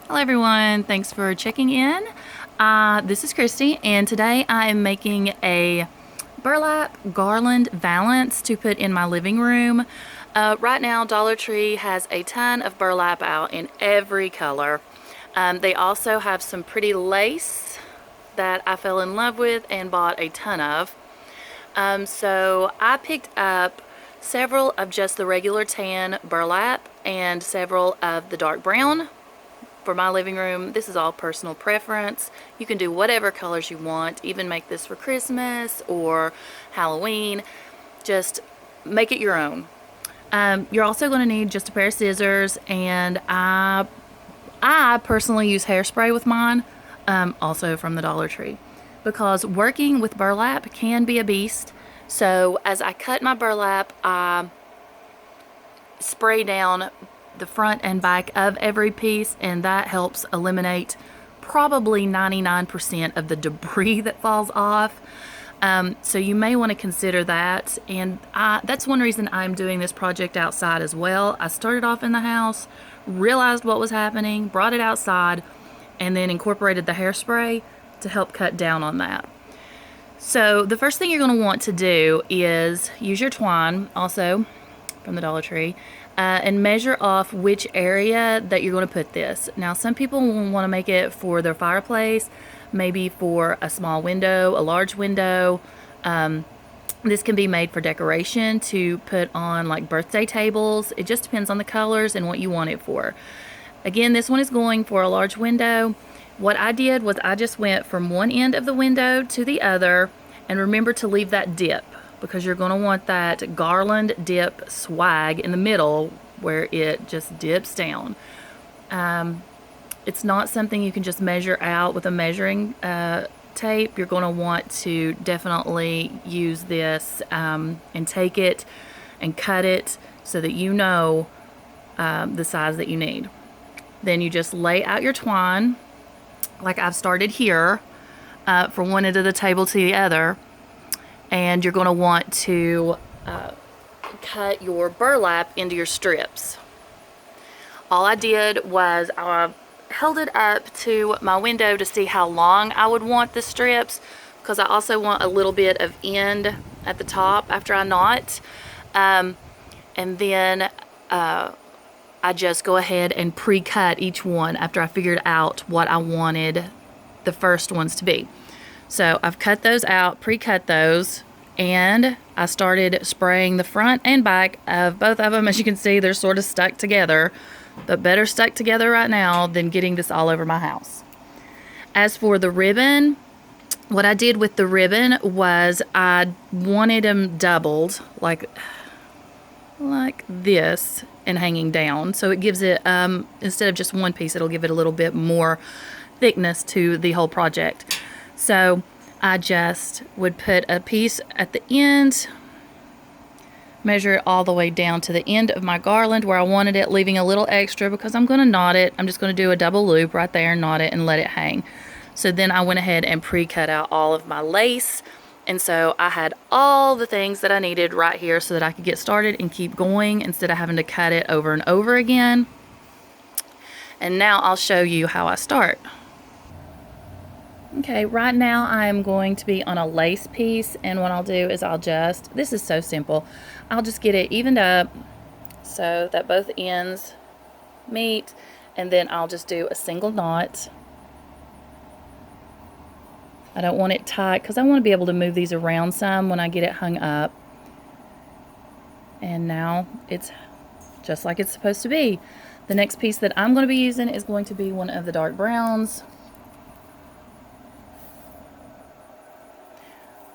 Hello everyone, thanks for checking in. This is Kristi, and today I am making a burlap garland valance to put in my living room. Right now Dollar Tree has a ton of burlap out in every color. They also have some pretty lace that I fell in love with and bought a ton of. So I picked up several of just the regular tan burlap and several of the dark brown for my living room. This is all personal preference. You can do whatever colors you want, even make this for Christmas or Halloween. Just make it your own. You're also going to need just a pair of scissors, and I personally use hairspray with mine, also from the Dollar Tree, because working with burlap can be a beast. So as I cut my burlap, I spray down the front and back of every piece, and that helps eliminate probably 99% of the debris that falls off. So you may want to consider that, and that's one reason I'm doing this project outside as well. I started off in the house, realized what was happening, brought it outside, and then incorporated the hairspray to help cut down on that. So the first thing you're going to want to do is use your twine, also from the Dollar Tree, and measure off which area that you're going to put this. Now, some people will want to make it for their fireplace, maybe for a small window, a large window. This can be made for decoration to put on like birthday tables. It just depends on the colors and what you want it for. Again, this one is going for a large window. What I did was I just went from one end of the window to the other, and remember to leave that dip, because you're going to want that garland dip swag in the middle where it just dips down. It's not something you can just measure out with a measuring tape. You're going to want to definitely use this and take it and cut it so that you know the size that you need. Then you just lay out your twine like I've started here, from one end of the table to the other. And you're going to want to cut your burlap into your strips. All I did was I held it up to my window to see how long I would want the strips, because I also want a little bit of end at the top after I knot. And then I just go ahead and pre-cut each one after I figured out what I wanted the first ones to be. So I've cut those out, pre-cut those, and I started spraying the front and back of both of them. As you can see, they're sort of stuck together, but better stuck together right now than getting this all over my house. As for the ribbon, what I did with the ribbon was I wanted them doubled, like this, and hanging down. So it gives it, instead of just one piece, it'll give it a little bit more thickness to the whole project. So I just would put a piece at the end, measure it all the way down to the end of my garland where I wanted it, leaving a little extra because I'm going to knot it. I'm just going to do a double loop right there, knot it, and let it hang. So then I went ahead and pre-cut out all of my lace, and so I had all the things that I needed right here so that I could get started and keep going instead of having to cut it over and over again. And now I'll show you how I start. Okay, right now I'm going to be on a lace piece, and what I'll do is this is so simple, I'll just get it evened up so that both ends meet, and then I'll just do a single knot. I don't want it tight because I want to be able to move these around some when I get it hung up. And now it's just like it's supposed to be. The next piece that I'm going to be using is going to be one of the dark browns.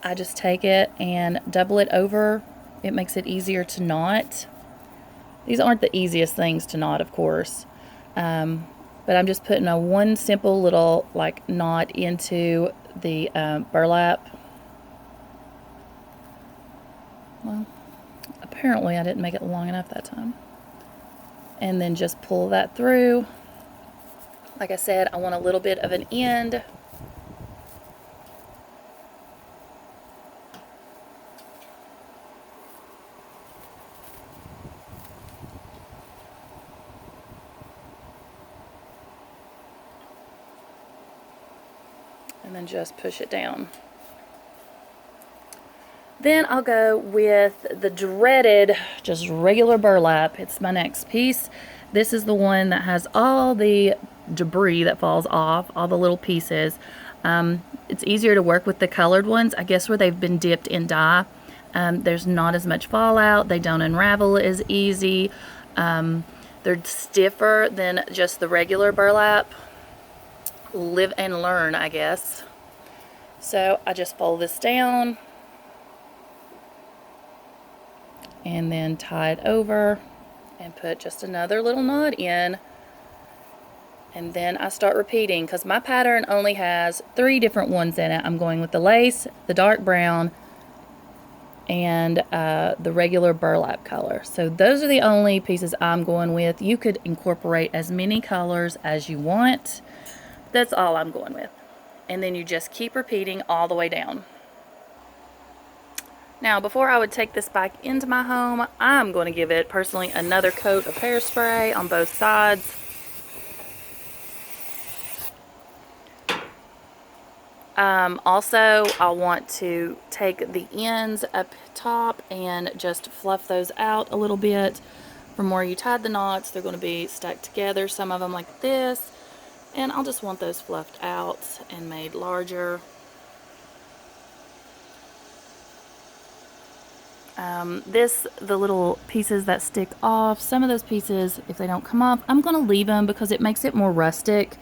I just take it and double it over. It makes it easier to knot. These aren't the easiest things to knot, of course, but I'm just putting one simple little knot into the burlap. Well, apparently I didn't make it long enough that time. And then just pull that through. Like I said, I want a little bit of an end. and then just push it down. Then I'll go with the dreaded, just regular burlap. It's my next piece. This is the one that has all the debris that falls off, all the little pieces. It's easier to work with the colored ones, I guess, where they've been dipped in dye. There's not as much fallout. They don't unravel as easy. They're stiffer than just the regular burlap. Live and learn, I guess. So I just fold this down and then tie it over and put just another little knot in. And then I start repeating, because my pattern only has 3 different ones in it. I'm going with the lace, the dark brown, and the regular burlap color. So those are the only pieces I'm going with. You could incorporate as many colors as you want. That's all I'm going with. And then you just keep repeating all the way down. Now, before I would take this back into my home, I'm going to give it, personally, another coat of hairspray on both sides. Also, I want to take the ends up top and just fluff those out a little bit. From where you tied the knots, they're going to be stuck together, some of them like this. And I'll just want those fluffed out and made larger. The little pieces that stick off, some of those pieces, if they don't come off, I'm going to leave them because it makes it more rustic.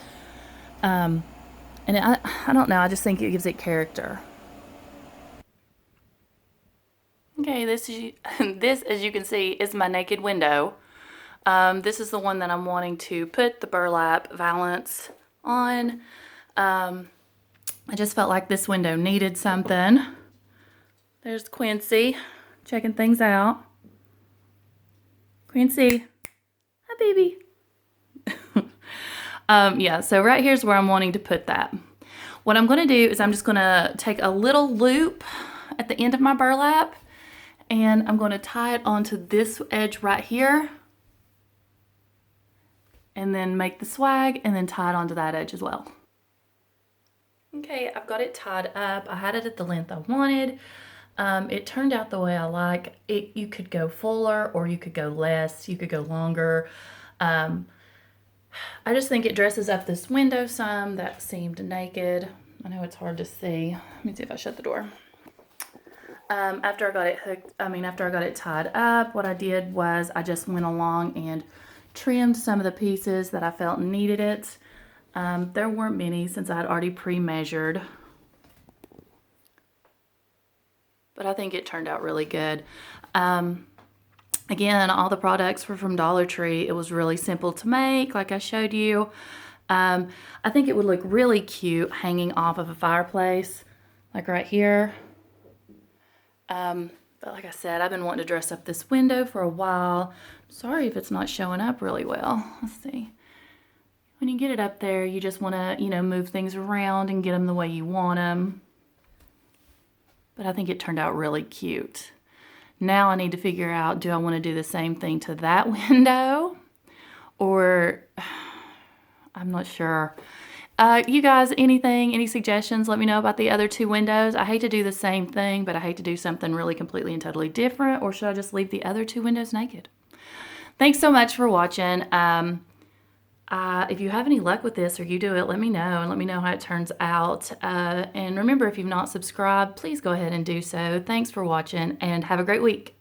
And I don't know, I just think it gives it character. Okay, this, as you can see, is my naked window. This is the one that I'm wanting to put the burlap valance on. I just felt like this window needed something. There's Quincy checking things out. Quincy, hi baby. Yeah, so right here's where I'm wanting to put that. What I'm going to do is I'm just going to take a little loop at the end of my burlap, and I'm going to tie it onto this edge right here, and then make the swag, and then tie it onto that edge as well. Okay, I've got it tied up. I had it at the length I wanted. It turned out the way I like it. You could go fuller or you could go less. You could go longer. I just think it dresses up this window some that seemed naked. I know it's hard to see. Let me see if I shut the door. After I got it tied up, what I did was I just went along and trimmed some of the pieces that I felt needed it. There weren't many since I had already pre-measured. But I think it turned out really good. Again, all the products were from Dollar Tree. It was really simple to make, like I showed you. I think it would look really cute hanging off of a fireplace, like right here. But like I said, I've been wanting to dress up this window for a while. Sorry if it's not showing up really well. Let's see. When you get it up there, you just want to, move things around and get them the way you want them. But I think it turned out really cute. Now I need to figure out, do I want to do the same thing to that window? Or, I'm not sure. You guys, any suggestions? Let me know about the other 2 windows. I hate to do the same thing, but I hate to do something really completely and totally different. Or should I just leave the other 2 windows naked? Thanks so much for watching. If you have any luck with this or you do it, let me know and let me know how it turns out. And remember, if you've not subscribed, please go ahead and do so. Thanks for watching and have a great week.